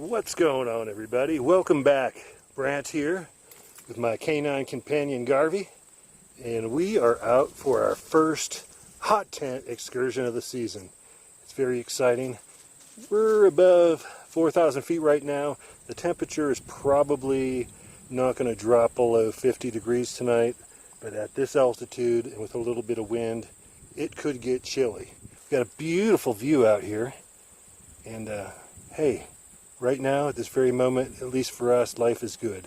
What's going on, everybody? Welcome back. Brant here with my canine companion Garvey, and we are out for our first hot tent excursion of the season. It's very exciting. We're above 4,000 feet right now. The temperature is probably not going to drop below 50 degrees tonight, but at this altitude and with a little bit of wind, it could get chilly. We've got a beautiful view out here, and hey, right now, at this very moment, at least for us, life is good.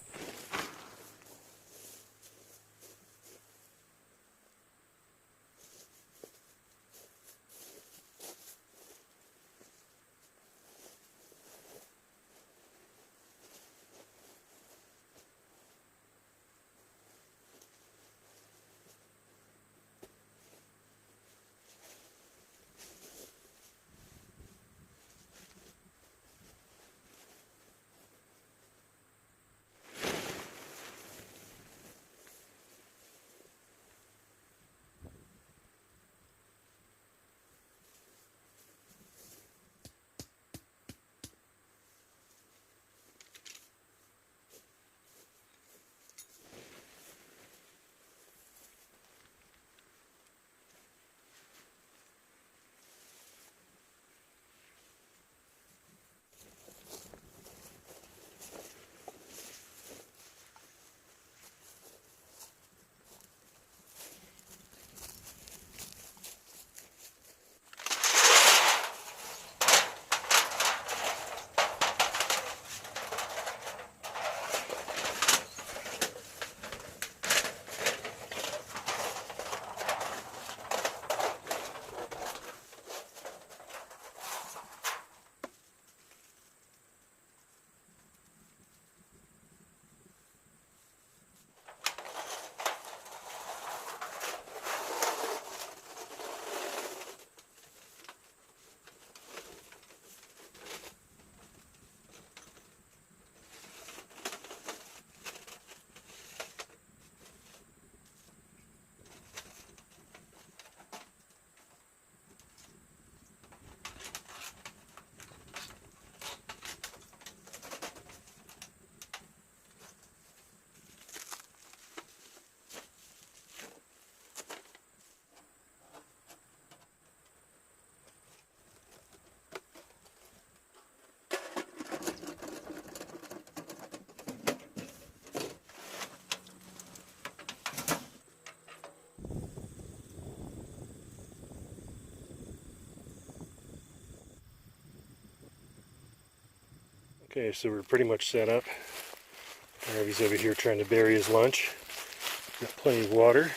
Okay, so we're pretty much set up. Harvey's over here trying to bury his lunch. Got plenty of water.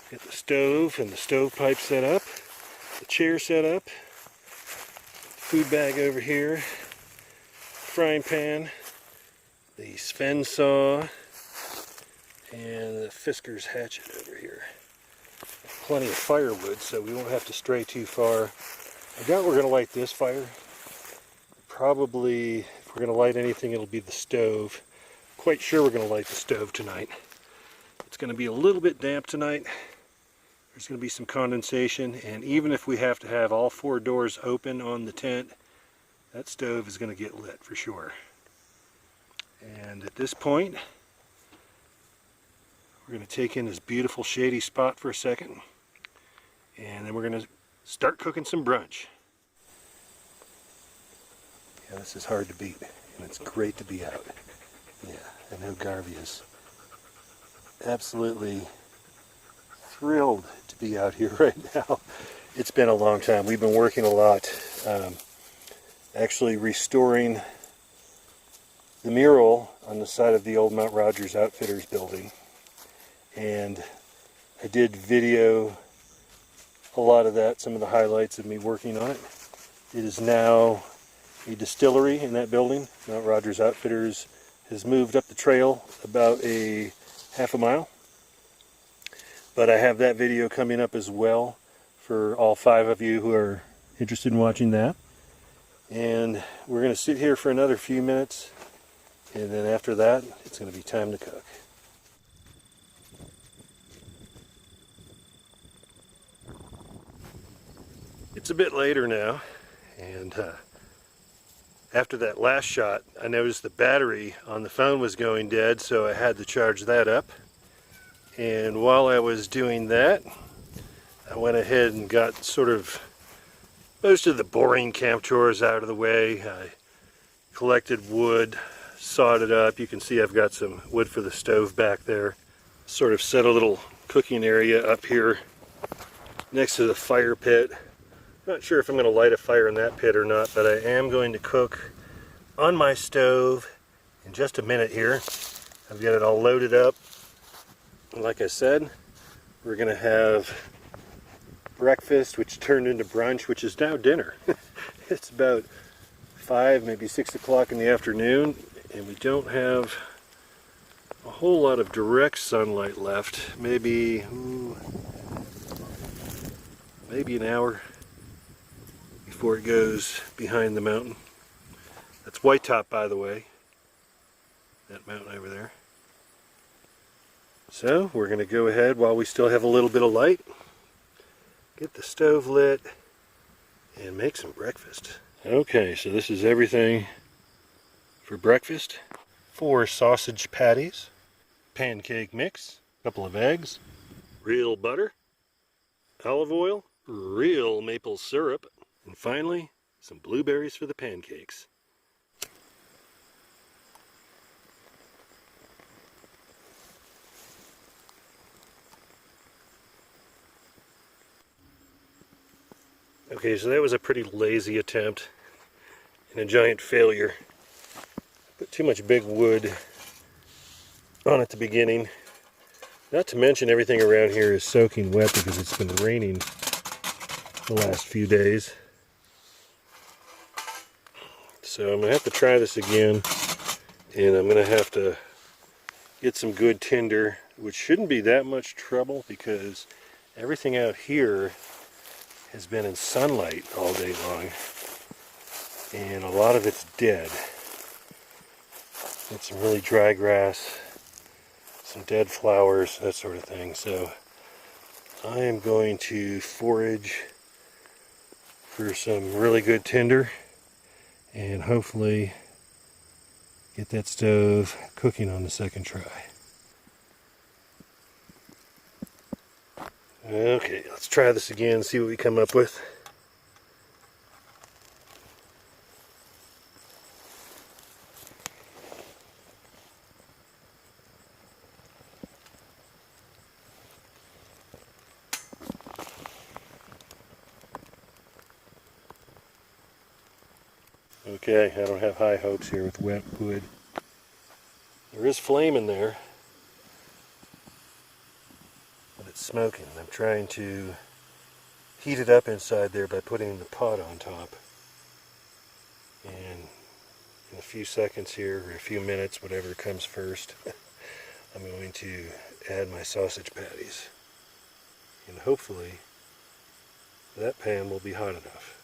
Got the stove and the stovepipe set up. The chair set up. Food bag over here. Frying pan. The Sven saw. And the Fisker's hatchet over here. Plenty of firewood, so we won't have to stray too far. I doubt we're going to light this fire. Probably, if we're going to light anything, it'll be the stove. Quite sure we're going to light the stove tonight. It's going to be a little bit damp tonight. There's going to be some condensation, and even if we have to have all four doors open on the tent, that stove is going to get lit for sure. And at this point, we're going to take in this beautiful shady spot for a second, and then we're going to start cooking some brunch. Yeah, this is hard to beat, and it's great to be out. Yeah, I know Garvey is absolutely thrilled to be out here right now. It's been a long time. We've been working a lot, actually restoring the mural on the side of the old Mount Rogers Outfitters building. And I did video a lot of that, some of the highlights of me working on it. It is now a distillery in that building. Mount Rogers Outfitters has moved up the trail about a half a mile. But I have that video coming up as well for all 5 of you who are interested in watching that. And we're going to sit here for another few minutes, and then after that, it's going to be time to cook. It's a bit later now, and After that last shot, I noticed the battery on the phone was going dead, so I had to charge that up. And while I was doing that, I went ahead and got sort of most of the boring camp chores out of the way. I collected wood, sawed it up. You can see I've got some wood for the stove back there. Sort of set a little cooking area up here next to the fire pit. Not sure if I'm going to light a fire in that pit or not, but I am going to cook on my stove in just a minute here. I've got it all loaded up. Like I said, we're going to have breakfast, which turned into brunch, which is now dinner. It's about 5, maybe 6 o'clock in the afternoon, and we don't have a whole lot of direct sunlight left. Maybe an hour before it goes behind the mountain. That's Whitetop, by the way. That mountain over there. So we're going to go ahead while we still have a little bit of light, get the stove lit, and make some breakfast. Okay, so this is everything for breakfast. 4 sausage patties, pancake mix, a couple of eggs, real butter, olive oil, real maple syrup, and finally, some blueberries for the pancakes. Okay, so that was a pretty lazy attempt and a giant failure. Put too much big wood on at the beginning. Not to mention everything around here is soaking wet because it's been raining the last few days. So I'm going to have to try this again, and I'm going to have to get some good tinder, which shouldn't be that much trouble because everything out here has been in sunlight all day long, and a lot of it's dead. It's some really dry grass, some dead flowers, that sort of thing. So I am going to forage for some really good tinder and hopefully get that stove cooking on the second try. Okay, let's try this again and see what we come up with. Okay, I don't have high hopes here with wet wood. There is flame in there, but it's smoking. I'm trying to heat it up inside there by putting the pot on top. And in a few seconds here, or a few minutes, whatever comes first, I'm going to add my sausage patties. And hopefully that pan will be hot enough.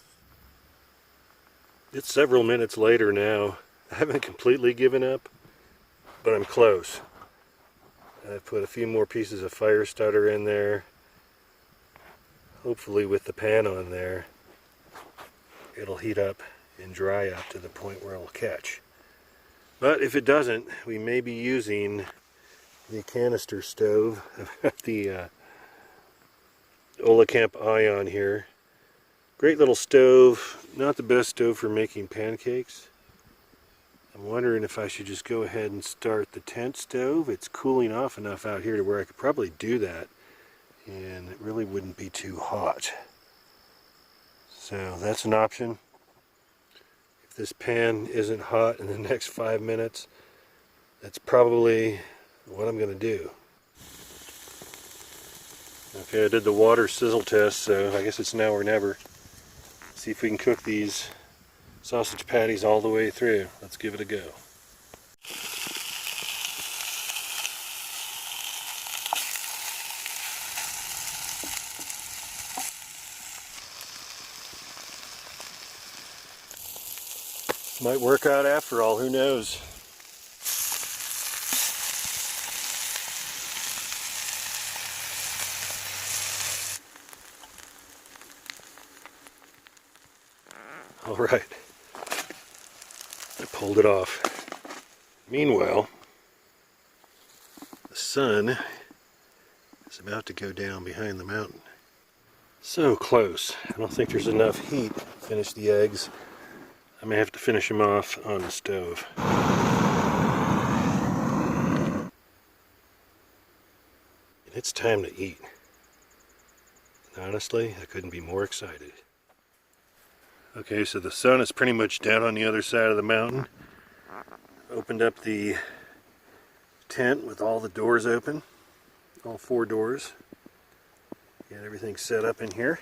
It's several minutes later now. I haven't completely given up, but I'm close. I've put a few more pieces of fire starter in there. Hopefully with the pan on there, it'll heat up and dry up to the point where it'll catch. But if it doesn't, we may be using the canister stove. I've got the Camp Ion here. Great little stove, not the best stove for making pancakes. I'm wondering if I should just go ahead and start the Tentstove. It's cooling off enough out here to where I could probably do that, and it really wouldn't be too hot. So that's an option. If this pan isn't hot in the next 5 minutes, that's probably what I'm going to do. Okay, I did the water sizzle test, so I guess it's now or never. See if we can cook these sausage patties all the way through. Let's give it a go. Might work out after all, who knows? All right. pulled it off. Meanwhile, the sun is about to go down behind the mountain. So close. I don't think there's enough heat to finish the eggs. I may have to finish them off on the stove. And it's time to eat. And honestly, I couldn't be more excited. Okay, so the sun is pretty much down on the other side of the mountain. Opened up the tent with all the doors open, all 4 doors. Got everything set up in here.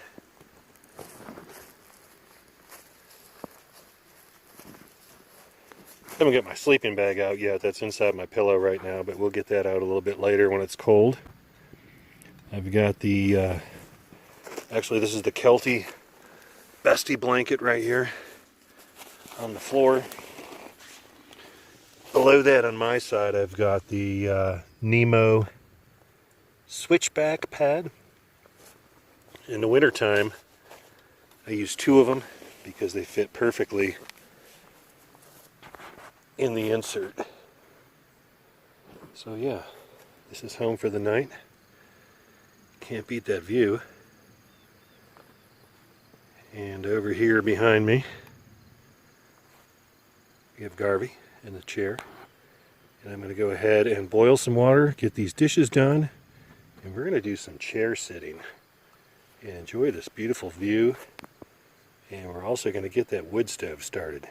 Haven't got my sleeping bag out yet. That's inside my pillow right now, but we'll get that out a little bit later when it's cold. I've got the, actually this is the Kelty Bestie blanket right here on the floor. Below that on my side I've got the Nemo switchback pad. In the wintertime I use 2 of them because they fit perfectly in the insert. So yeah, this is home for the night. Can't beat that view. And over here behind me we have Garvey in the chair. And I'm going to go ahead and boil some water, get these dishes done, and we're going to do some chair sitting and enjoy this beautiful view. And we're also going to get that wood stove started.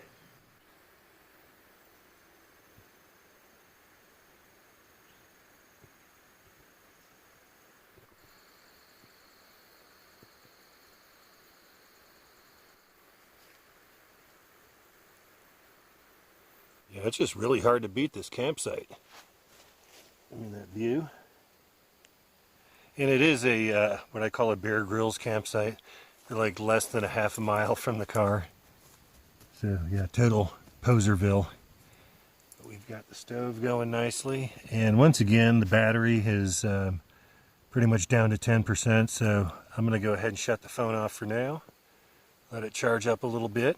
Yeah, it's just really hard to beat this campsite. I mean, that view. And it is a, what I call a Bear Grylls campsite. They're like less than a half a mile from the car. So yeah, total Poserville. But we've got the stove going nicely. And once again, the battery is pretty much down to 10%. So I'm going to go ahead and shut the phone off for now. Let it charge up a little bit.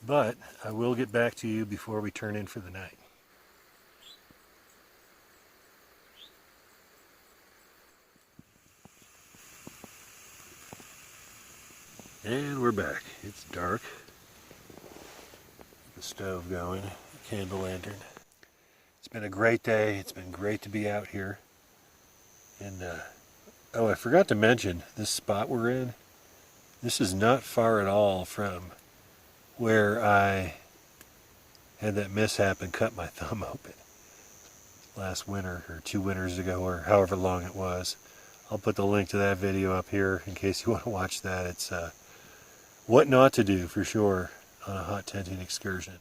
But I will get back to you before we turn in for the night. And we're back. It's dark. The stove going, candle lantern. It's been a great day. It's been great to be out here. And oh, I forgot to mention this spot we're in. This is not far at all from where I had that mishap and cut my thumb open last winter, or 2 winters ago, or however long it was. I'll put the link to that video up here in case you want to watch that. It's what not to do for sure on a hot tenting excursion.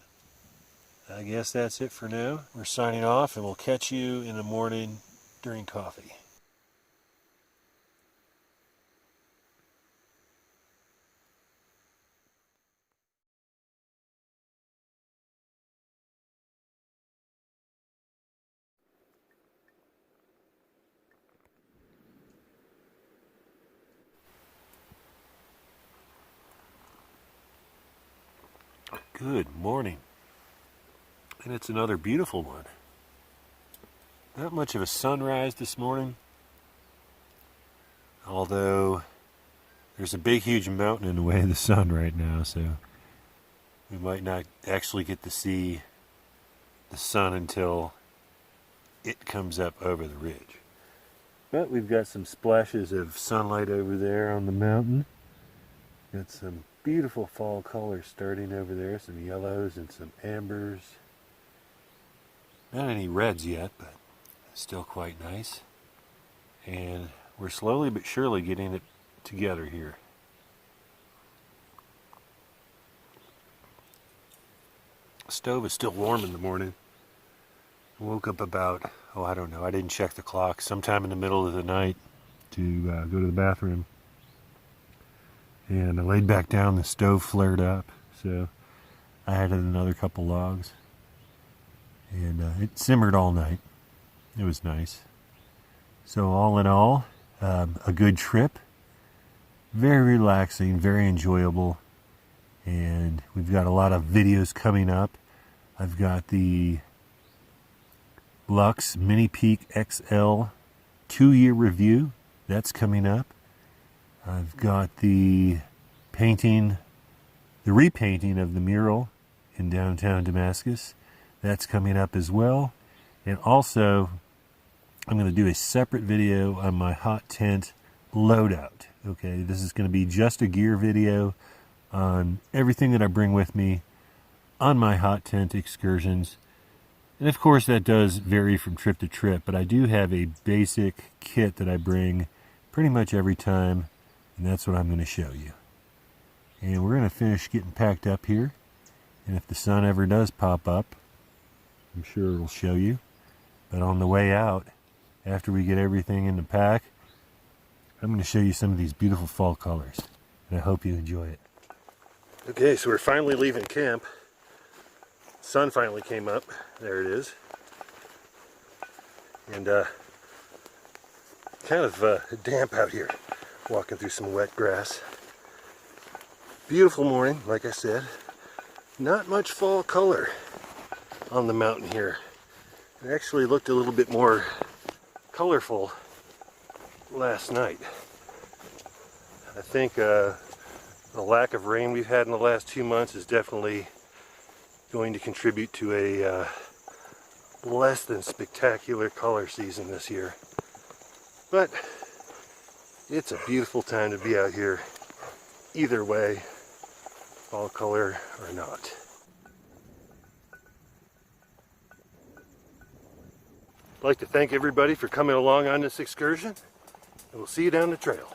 I guess that's it for now. We're signing off, and we'll catch you in the morning during coffee. Good morning. And it's another beautiful one. Not much of a sunrise this morning, although there's a big huge mountain in the way of the sun right now, so we might not actually get to see the sun until it comes up over the ridge. But we've got some splashes of sunlight over there on the mountain. Got some beautiful fall colors starting over there, some yellows and some ambers. Not any reds yet, but still quite nice. And we're slowly but surely getting it together here. The stove is still warm in the morning. I woke up about, oh, I don't know, I didn't check the clock, sometime in the middle of the night to go to the bathroom. And I laid back down, the stove flared up, so I added another couple logs. And it simmered all night. It was nice. So all in all, a good trip. Very relaxing, very enjoyable. And we've got a lot of videos coming up. I've got the Lux Mini Peak XL 2-year review. That's coming up. I've got the repainting of the mural in downtown Damascus. That's coming up as well. And also, I'm going to do a separate video on my hot tent loadout. Okay, this is going to be just a gear video on everything that I bring with me on my hot tent excursions. And of course that does vary from trip to trip, but I do have a basic kit that I bring pretty much every time, and that's what I'm going to show you. And we're going to finish getting packed up here, and if the sun ever does pop up, I'm sure it'll show you. But on the way out, after we get everything in the pack, I'm going to show you some of these beautiful fall colors, and I hope you enjoy it. Okay, so we're finally leaving camp. Sun finally came up. There it is. And kind of damp out here, walking through some wet grass. Beautiful morning, like I said. Not much fall color on the mountain here. It actually looked a little bit more colorful last night. I think the lack of rain we've had in the last 2 months is definitely going to contribute to a less than spectacular color season this year. But it's a beautiful time to be out here either way, fall color or not. I'd like to thank everybody for coming along on this excursion, and we'll see you down the trail.